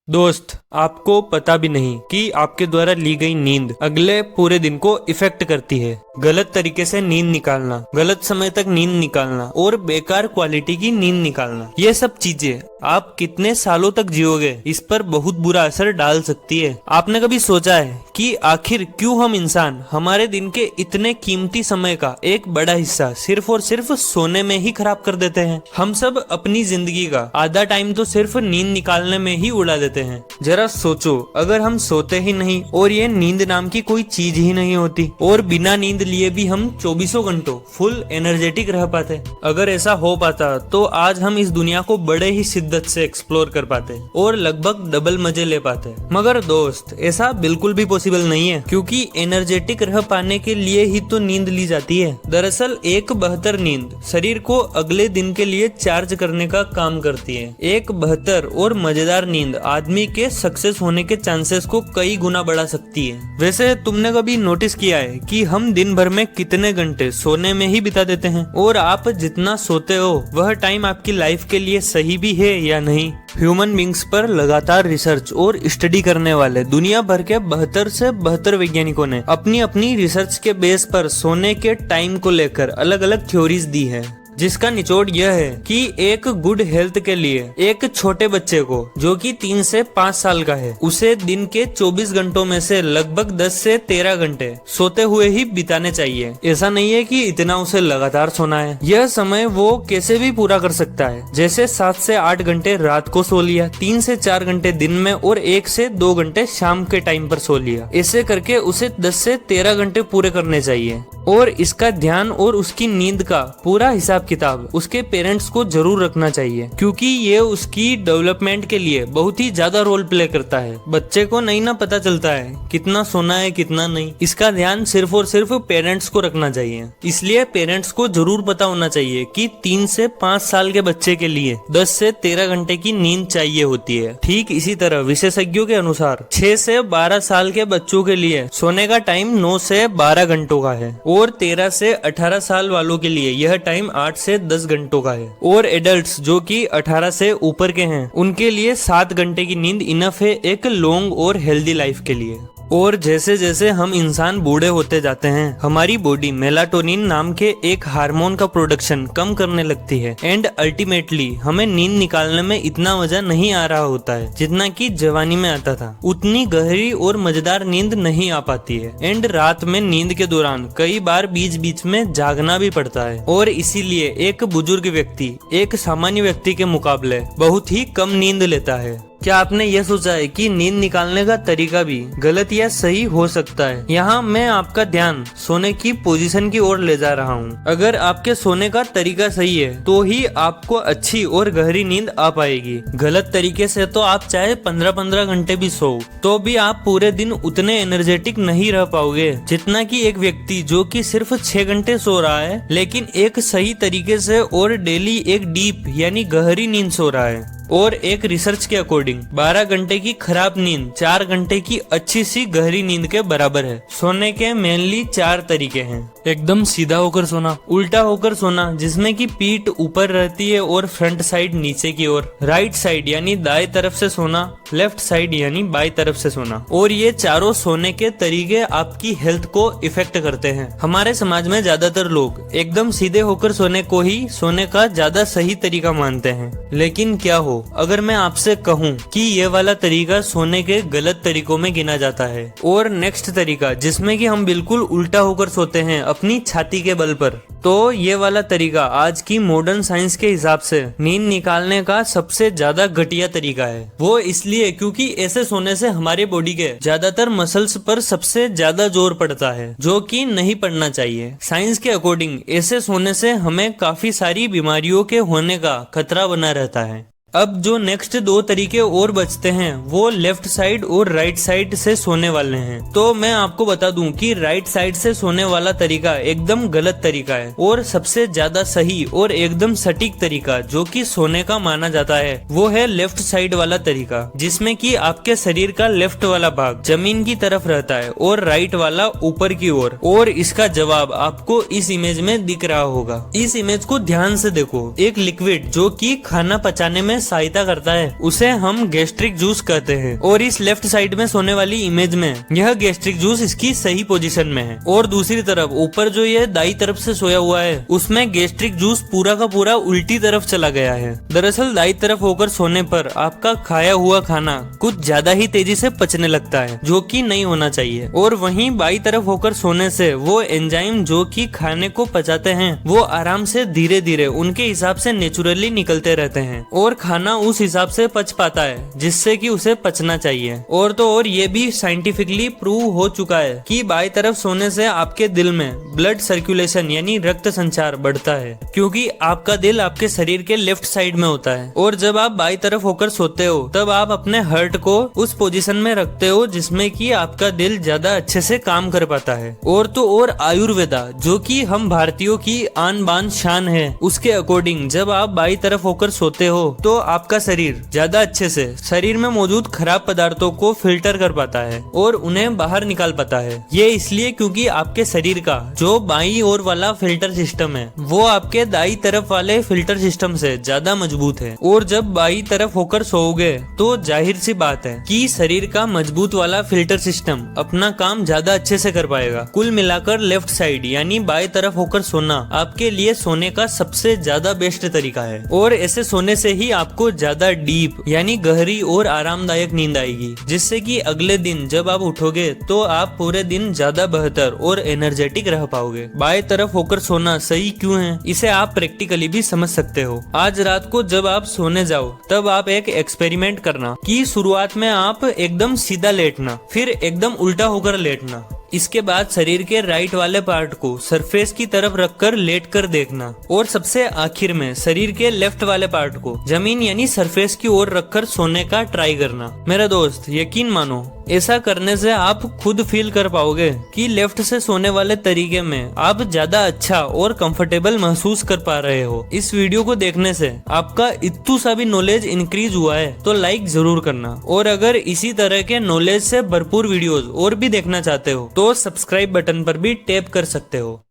दोस्त, आपको पता भी नहीं कि आपके द्वारा ली गई नींद अगले पूरे दिन को इफेक्ट करती है। गलत तरीके से नींद निकालना, गलत समय तक नींद निकालना और बेकार क्वालिटी की नींद निकालना, ये सब चीजें आप कितने सालों तक जियोगे इस पर बहुत बुरा असर डाल सकती है। आपने कभी सोचा है कि आखिर क्यों हम इंसान हमारे दिन के इतने कीमती समय का एक बड़ा हिस्सा सिर्फ और सिर्फ सोने में ही खराब कर देते हैं? हम सब अपनी जिंदगी का आधा टाइम तो सिर्फ नींद निकालने में ही उड़ा देते हैं। जरा सोचो, अगर हम सोते ही नहीं और ये नींद नाम की कोई चीज ही नहीं होती और बिना नींद लिए भी हम 24 घंटों फुल एनर्जेटिक रह पाते, अगर ऐसा हो पाता तो आज हम इस दुनिया को बड़े ही शिद्दत से एक्सप्लोर कर पाते और लगभग डबल मजे ले पाते। मगर दोस्त, ऐसा बिल्कुल भी पॉसिबल नहीं है, क्योंकि एनर्जेटिक रह पाने के लिए ही तो नींद ली जाती है। दरअसल एक बेहतर नींद शरीर को अगले दिन के लिए चार्ज करने का काम करती है। एक बेहतर और मजेदार नींद आदमी के सक्सेस होने के चांसेस को कई गुना बढ़ा सकती है। वैसे तुमने कभी नोटिस किया है कि हम दिन भर में कितने घंटे सोने में ही बिता देते हैं, और आप जितना सोते हो वह टाइम आपकी लाइफ के लिए सही भी है या नहीं? ह्यूमन बींग्स पर लगातार रिसर्च और स्टडी करने वाले दुनिया भर के 72 से 72 वैज्ञानिकों ने अपनी अपनी रिसर्च के बेस पर सोने के टाइम को लेकर अलग अलग थ्योरीज दी है, जिसका निचोड़ यह है कि एक गुड हेल्थ के लिए एक छोटे बच्चे को जो कि 3 से 5 साल का है, उसे दिन के 24 घंटों में से लगभग 10 से 13 घंटे सोते हुए ही बिताने चाहिए। ऐसा नहीं है कि इतना उसे लगातार सोना है, यह समय वो कैसे भी पूरा कर सकता है। जैसे 7 से 8 घंटे रात को सो लिया, 3 से 4 घंटे दिन में और 1 से 2 घंटे शाम के टाइम पर सो लिया। ऐसे करके उसे 10 से 13 घंटे पूरे करने चाहिए। और इसका ध्यान और उसकी नींद का पूरा हिसाब किताब उसके पेरेंट्स को जरूर रखना चाहिए, क्योंकि ये उसकी डेवलपमेंट के लिए बहुत ही ज्यादा रोल प्ले करता है। बच्चे को नहीं ना पता चलता है कितना सोना है कितना नहीं, इसका ध्यान सिर्फ और सिर्फ पेरेंट्स को रखना चाहिए। इसलिए पेरेंट्स को जरूर पता होना चाहिए कि 3 से 5 साल के बच्चे के लिए 10 से 13 घंटे की नींद चाहिए होती है। ठीक इसी तरह विशेषज्ञों के अनुसार 6 से 12 साल के बच्चों के लिए सोने का टाइम 9 से 12 घंटों का है, और 13 से 18 साल वालों के लिए यह टाइम 8 से 10 घंटों का है। और एडल्ट्स जो कि 18 से ऊपर के हैं, उनके लिए 7 घंटे की नींद इनफ है एक लॉन्ग और हेल्दी लाइफ के लिए। और जैसे जैसे हम इंसान बूढ़े होते जाते हैं, हमारी बॉडी मेलाटोनिन नाम के एक हार्मोन का प्रोडक्शन कम करने लगती है, एंड अल्टीमेटली हमें नींद निकालने में इतना मजा नहीं आ रहा होता है जितना कि जवानी में आता था। उतनी गहरी और मजेदार नींद नहीं आ पाती है, एंड रात में नींद के दौरान कई बार बीच बीच में जागना भी पड़ता है। और इसीलिए एक बुजुर्ग व्यक्ति एक सामान्य व्यक्ति के मुकाबले बहुत ही कम नींद लेता है। क्या आपने ये सोचा है कि नींद निकालने का तरीका भी गलत या सही हो सकता है? यहाँ मैं आपका ध्यान सोने की पोजीशन की ओर ले जा रहा हूँ। अगर आपके सोने का तरीका सही है तो ही आपको अच्छी और गहरी नींद आ पाएगी। गलत तरीके से तो आप चाहे 15-15 घंटे भी सो तो भी आप पूरे दिन उतने एनर्जेटिक नहीं रह पाओगे जितना कि एक व्यक्ति जो कि सिर्फ 6 घंटे सो रहा है, लेकिन एक सही तरीके से और डेली एक डीप यानी गहरी नींद सो रहा है। और एक रिसर्च के अकॉर्डिंग 12 घंटे की खराब नींद 4 घंटे की अच्छी सी गहरी नींद के बराबर है। सोने के मेनली 4 तरीके हैं। एकदम सीधा होकर सोना, उल्टा होकर सोना जिसमें कि पीठ ऊपर रहती है और फ्रंट साइड नीचे की ओर, राइट साइड यानी दाएं तरफ से सोना, लेफ्ट साइड यानी बाएं तरफ से सोना। और ये चारों सोने के तरीके आपकी हेल्थ को इफेक्ट करते हैं। हमारे समाज में ज्यादातर लोग एकदम सीधे होकर सोने को ही सोने का ज्यादा सही तरीका मानते हैं, लेकिन क्या हो अगर मैं आपसे कहूं कि ये वाला तरीका सोने के गलत तरीकों में गिना जाता है? और नेक्स्ट तरीका जिसमें कि हम बिल्कुल उल्टा होकर सोते हैं अपनी छाती के बल पर, तो ये वाला तरीका आज की मॉडर्न साइंस के हिसाब से नींद निकालने का सबसे ज्यादा घटिया तरीका है। वो इसलिए क्योंकि ऐसे सोने से हमारे बॉडी के ज्यादातर मसल्स पर सबसे ज्यादा जोर पड़ता है, जो कि नहीं पड़ना चाहिए। साइंस के अकॉर्डिंग ऐसे सोने से हमें काफी सारी बीमारियों के होने का खतरा बना रहता है। अब जो नेक्स्ट 2 तरीके और बचते हैं वो लेफ्ट साइड और राइट साइड से सोने वाले हैं। तो मैं आपको बता दूं कि राइट साइड से सोने वाला तरीका एकदम गलत तरीका है, और सबसे ज्यादा सही और एकदम सटीक तरीका जो कि सोने का माना जाता है वो है लेफ्ट साइड वाला तरीका, जिसमें कि आपके शरीर का लेफ्ट वाला भाग जमीन की तरफ रहता है और राइट वाला ऊपर की ओर। और इसका जवाब आपको इस इमेज में दिख रहा होगा। इस इमेज को ध्यान से देखो। एक लिक्विड जो कि खाना पचाने में सहायता करता है उसे हम गैस्ट्रिक जूस कहते हैं। और इस लेफ्ट साइड में सोने वाली इमेज में यह गैस्ट्रिक जूस इसकी सही पोजीशन में है, और दूसरी तरफ ऊपर जो ये दाई तरफ से सोया हुआ है उसमें गैस्ट्रिक जूस पूरा का पूरा उल्टी तरफ चला गया है। दरअसल दाई तरफ होकर सोने पर आपका खाया हुआ खाना कुछ ज्यादा ही तेजी से पचने लगता है, जो कि नहीं होना चाहिए। और वहीं बाई तरफ होकर सोने से वो एंजाइम जो कि खाने को पचाते हैं वो आराम से धीरे धीरे उनके हिसाब से नेचुरली निकलते रहते हैं और खाना उस हिसाब से पच पाता है जिससे कि उसे पचना चाहिए। और तो और ये भी साइंटिफिकली प्रूव हो चुका है कि बाई तरफ सोने से आपके दिल में ब्लड सर्कुलेशन यानी रक्त संचार बढ़ता है, क्योंकि आपका दिल आपके शरीर के लेफ्ट साइड में होता है। और जब आप बाई तरफ होकर सोते हो तब आप अपने हार्ट को उस पोजीशन में रखते हो जिसमें कि आपका दिल ज्यादा अच्छे से काम कर पाता है। और तो और आयुर्वेदा जो कि हम भारतीयों की आन बान शान है, उसके अकॉर्डिंग जब आप बाई तरफ होकर सोते हो तो आपका शरीर ज्यादा अच्छे से शरीर में मौजूद खराब पदार्थों को फिल्टर कर पाता है और उन्हें बाहर निकाल पाता है। ये इसलिए क्योंकि आपके शरीर का जो बाई ओर वाला फिल्टर सिस्टम है वो आपके दाई तरफ वाले फिल्टर सिस्टम से ज्यादा मजबूत है। और जब बाई तरफ होकर सोओगे तो जाहिर सी बात है कि शरीर का मजबूत वाला फिल्टर सिस्टम अपना काम ज्यादा अच्छे से कर पाएगा। कुल मिलाकर लेफ्ट साइड यानी बाई तरफ होकर सोना आपके लिए सोने का सबसे ज्यादा बेस्ट तरीका है, और ऐसे सोने से ही आपको ज्यादा डीप यानी गहरी और आरामदायक नींद आएगी, जिससे कि अगले दिन जब आप उठोगे तो आप पूरे दिन ज्यादा बेहतर और एनर्जेटिक रह पाओगे। बाएं तरफ होकर सोना सही क्यों है इसे आप प्रैक्टिकली भी समझ सकते हो। आज रात को जब आप सोने जाओ तब आप एक एक्सपेरिमेंट करना कि शुरुआत में आप एकदम सीधा लेटना, फिर एकदम उल्टा होकर लेटना, इसके बाद शरीर के राइट वाले पार्ट को सरफेस की तरफ रखकर लेट कर देखना, और सबसे आखिर में शरीर के लेफ्ट वाले पार्ट को जमीन यानी सरफेस की ओर रखकर सोने का ट्राई करना। मेरा दोस्त यकीन मानो ऐसा करने से आप खुद फील कर पाओगे कि लेफ्ट से सोने वाले तरीके में आप ज्यादा अच्छा और कंफर्टेबल महसूस कर पा रहे हो। इस वीडियो को देखने से आपका इतू सा भी नॉलेज इंक्रीज हुआ है तो लाइक जरूर करना, और अगर इसी तरह के नॉलेज से भरपूर वीडियोस और भी देखना चाहते हो तो सब्सक्राइब बटन पर भी टैप कर सकते हो।